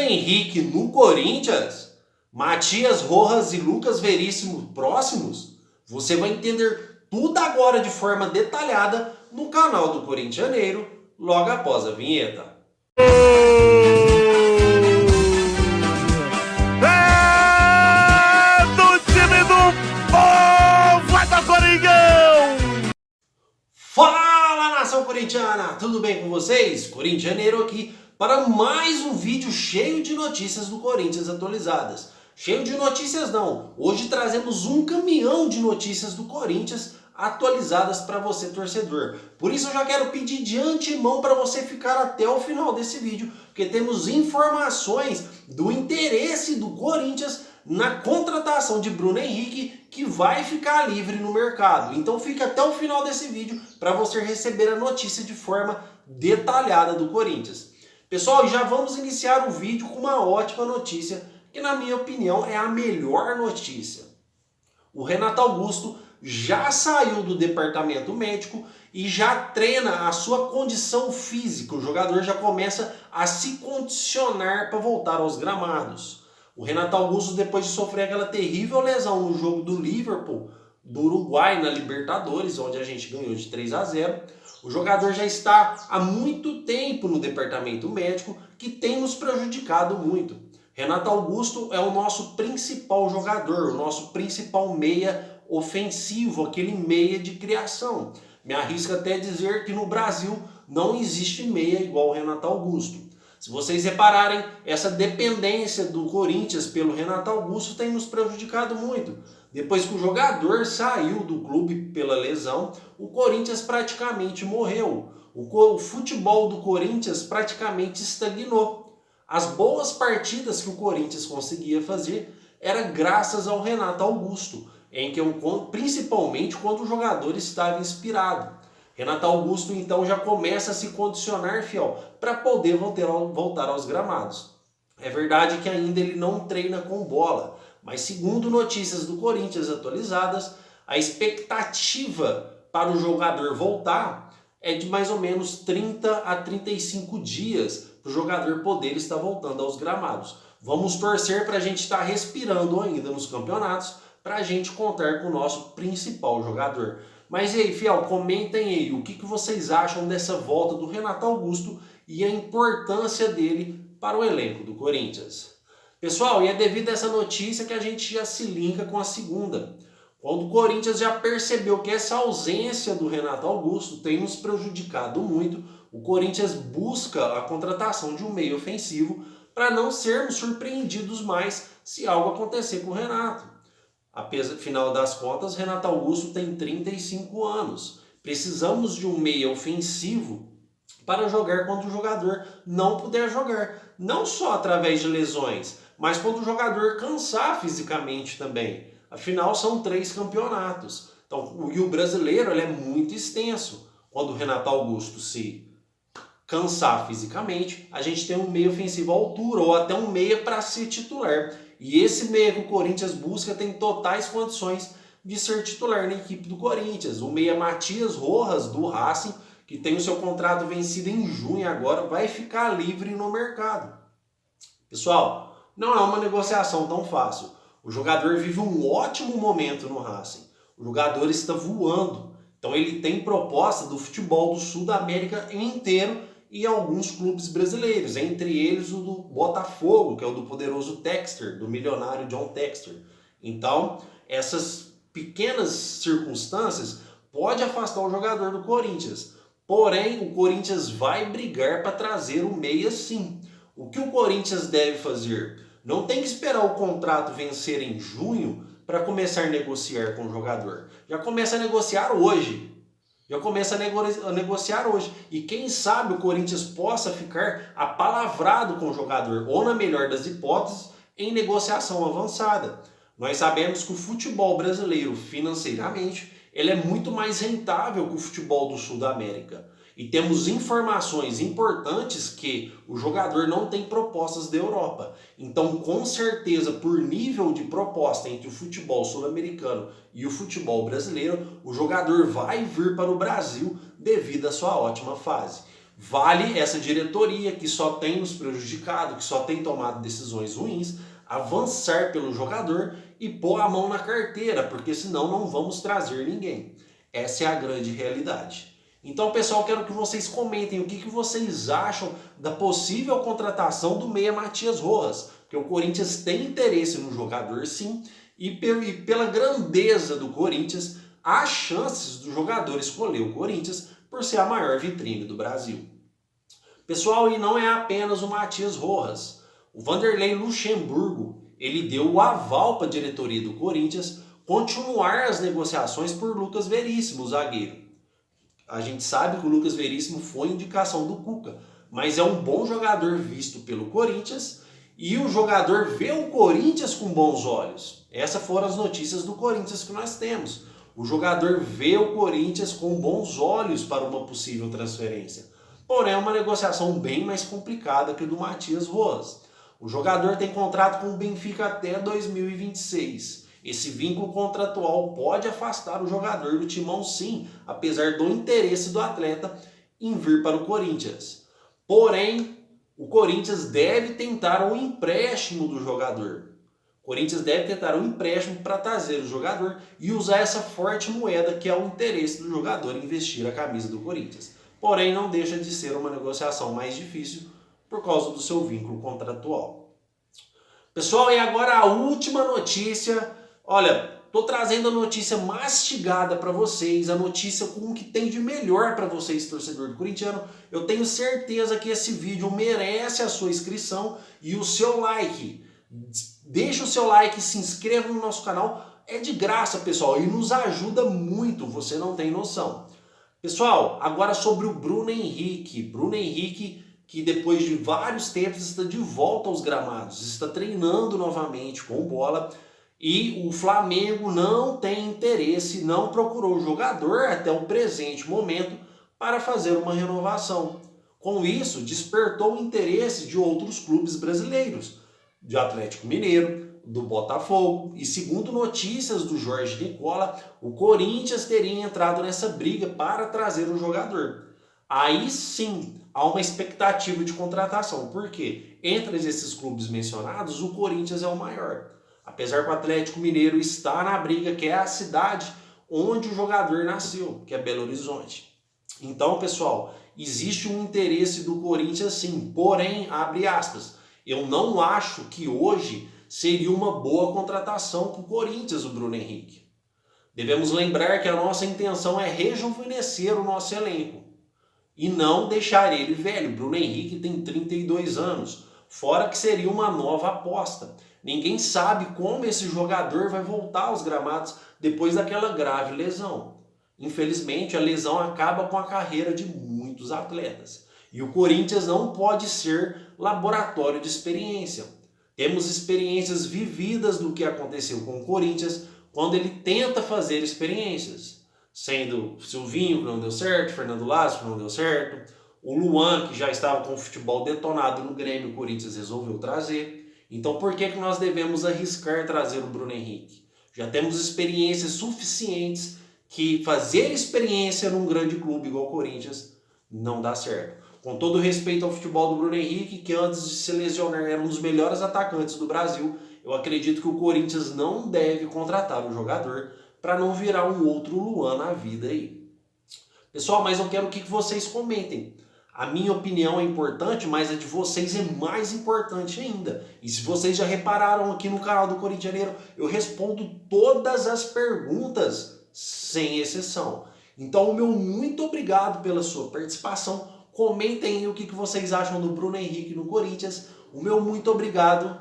Henrique no Corinthians? Matias Rojas e Lucas Veríssimo próximos? Você vai entender tudo agora de forma detalhada no canal do Corintianeiro, logo após a vinheta. É do time do povo, é do Coringão! Fala, nação corintiana! Tudo bem com vocês? Corintianeiro aqui para mais um vídeo cheio de notícias do Corinthians atualizadas. Cheio de notícias não, hoje trazemos um caminhão de notícias do Corinthians atualizadas para você, torcedor. Por isso eu já quero pedir de antemão para você ficar até o final desse vídeo, porque temos informações do interesse do Corinthians na contratação de Bruno Henrique, que vai ficar livre no mercado. Então fica até o final desse vídeo para você receber a notícia de forma detalhada do Corinthians. Pessoal, já vamos iniciar o vídeo com uma ótima notícia, que na minha opinião é a melhor notícia. O Renato Augusto já saiu do departamento médico e já treina a sua condição física. O jogador já começa a se condicionar para voltar aos gramados. O Renato Augusto, depois de sofrer aquela terrível lesão no jogo do Liverpool, do Uruguai na Libertadores, onde a gente ganhou de 3-0, o jogador já está há muito tempo no departamento médico, que tem nos prejudicado muito. Renato Augusto é o nosso principal jogador, o nosso principal meia ofensivo, aquele meia de criação. Me arrisco até dizer que no Brasil não existe meia igual o Renato Augusto. Se vocês repararem, essa dependência do Corinthians pelo Renato Augusto tem nos prejudicado muito. Depois que o jogador saiu do clube pela lesão, o Corinthians praticamente morreu. O futebol do Corinthians praticamente estagnou. As boas partidas que o Corinthians conseguia fazer era graças ao Renato Augusto, principalmente quando o jogador estava inspirado. Renato Augusto então já começa a se condicionar, fiel, para poder voltar aos gramados. É verdade que ainda ele não treina com bola, mas segundo notícias do Corinthians atualizadas, a expectativa para o jogador voltar é de mais ou menos 30 a 35 dias para o jogador poder estar voltando aos gramados. Vamos torcer para a gente estar respirando ainda nos campeonatos, para a gente contar com o nosso principal jogador. Mas e aí, fiel, comentem aí o que vocês acham dessa volta do Renato Augusto e a importância dele para o elenco do Corinthians. Pessoal, e é devido a essa notícia que a gente já se linka com a segunda. Quando o Corinthians já percebeu que essa ausência do Renato Augusto tem nos prejudicado muito, o Corinthians busca a contratação de um meio ofensivo para não sermos surpreendidos mais se algo acontecer com o Renato. Afinal das contas, Renato Augusto tem 35 anos. Precisamos de um meia ofensivo para jogar quando o jogador não puder jogar. Não só através de lesões, mas quando o jogador cansar fisicamente também. Afinal, são 3 campeonatos. Então, e o brasileiro ele é muito extenso. Quando o Renato Augusto se cansar fisicamente, a gente tem um meia ofensivo à altura ou até um meia para ser titular. E esse meia que o Corinthians busca tem totais condições de ser titular na equipe do Corinthians. O meia Matias Rojas, do Racing, que tem o seu contrato vencido em junho agora, vai ficar livre no mercado. Pessoal, não é uma negociação tão fácil. O jogador vive um ótimo momento no Racing. O jogador está voando. Então ele tem proposta do futebol do Sul da América inteiro e alguns clubes brasileiros, entre eles o do Botafogo, que é o do poderoso Textor, do milionário John Textor. Então, essas pequenas circunstâncias podem afastar o jogador do Corinthians. Porém, o Corinthians vai brigar para trazer o meia sim. O que o Corinthians deve fazer? Não tem que esperar o contrato vencer em junho para começar a negociar com o jogador. Já começa a negociar hoje. E quem sabe o Corinthians possa ficar apalavrado com o jogador, ou na melhor das hipóteses, em negociação avançada. Nós sabemos que o futebol brasileiro, financeiramente, ele é muito mais rentável que o futebol do Sul da América. E temos informações importantes que o jogador não tem propostas da Europa. Então, com certeza, por nível de proposta entre o futebol sul-americano e o futebol brasileiro, o jogador vai vir para o Brasil devido à sua ótima fase. Vale essa diretoria que só tem nos prejudicado, que só tem tomado decisões ruins, avançar pelo jogador e pôr a mão na carteira, porque senão não vamos trazer ninguém. Essa é a grande realidade. Então, pessoal, quero que vocês comentem o que vocês acham da possível contratação do meia Matias Rojas, porque o Corinthians tem interesse no jogador, sim, e pela grandeza do Corinthians, há chances do jogador escolher o Corinthians por ser a maior vitrine do Brasil. Pessoal, e não é apenas o Matias Rojas. O Vanderlei Luxemburgo, ele deu o aval para a diretoria do Corinthians continuar as negociações por Lucas Veríssimo, o zagueiro. A gente sabe que o Lucas Veríssimo foi indicação do Cuca, mas é um bom jogador visto pelo Corinthians e o jogador vê o Corinthians com bons olhos. Essas foram as notícias do Corinthians que nós temos. O jogador vê o Corinthians com bons olhos para uma possível transferência. Porém, é uma negociação bem mais complicada que a do Matias Rojas. O jogador tem contrato com o Benfica até 2026. Esse vínculo contratual pode afastar o jogador do timão, sim, apesar do interesse do atleta em vir para o Corinthians. Porém, o Corinthians deve tentar um empréstimo do jogador. O Corinthians deve tentar um empréstimo para trazer o jogador e usar essa forte moeda que é o interesse do jogador em vestir a camisa do Corinthians. Porém, não deixa de ser uma negociação mais difícil por causa do seu vínculo contratual. Pessoal, e agora a última notícia. Olha, estou trazendo a notícia mastigada para vocês, a notícia com o que tem de melhor para vocês, torcedor do corintiano. Eu tenho certeza que esse vídeo merece a sua inscrição e o seu like. Deixa o seu like, se inscreva no nosso canal, é de graça, pessoal, e nos ajuda muito, você não tem noção. Pessoal, agora sobre o Bruno Henrique. Bruno Henrique, que depois de vários tempos está de volta aos gramados, está treinando novamente com bola. E o Flamengo não tem interesse, não procurou o jogador até o presente momento para fazer uma renovação. Com isso, despertou o interesse de outros clubes brasileiros, de Atlético Mineiro, do Botafogo, e segundo notícias do Jorge Nicola, o Corinthians teria entrado nessa briga para trazer o jogador. Aí sim, há uma expectativa de contratação, porque entre esses clubes mencionados, o Corinthians é o maior. Apesar que o Atlético Mineiro está na briga, que é a cidade onde o jogador nasceu, que é Belo Horizonte. Então, pessoal, existe um interesse do Corinthians sim, porém, abre aspas, eu não acho que hoje seria uma boa contratação para o Corinthians, o Bruno Henrique. Devemos lembrar que a nossa intenção é rejuvenescer o nosso elenco e não deixar ele velho. Bruno Henrique tem 32 anos, fora que seria uma nova aposta. Ninguém sabe como esse jogador vai voltar aos gramados depois daquela grave lesão. Infelizmente, a lesão acaba com a carreira de muitos atletas. E o Corinthians não pode ser laboratório de experiência. Temos experiências vividas do que aconteceu com o Corinthians quando ele tenta fazer experiências. Sendo Silvinho, que não deu certo, Fernando Lázaro, que não deu certo, o Luan, que já estava com o futebol detonado no Grêmio, o Corinthians resolveu trazer. Então por que nós devemos arriscar trazer o Bruno Henrique? Já temos experiências suficientes que fazer experiência num grande clube igual o Corinthians não dá certo. Com todo respeito ao futebol do Bruno Henrique, que antes de se lesionar era um dos melhores atacantes do Brasil, eu acredito que o Corinthians não deve contratar o jogador para não virar um outro Luan na vida aí. Pessoal, mas eu quero que vocês comentem. A minha opinião é importante, mas a de vocês é mais importante ainda. E se vocês já repararam aqui no canal do Corintianeiro, eu respondo todas as perguntas, sem exceção. Então, o meu muito obrigado pela sua participação. Comentem aí o que vocês acham do Bruno Henrique no Corinthians. O meu muito obrigado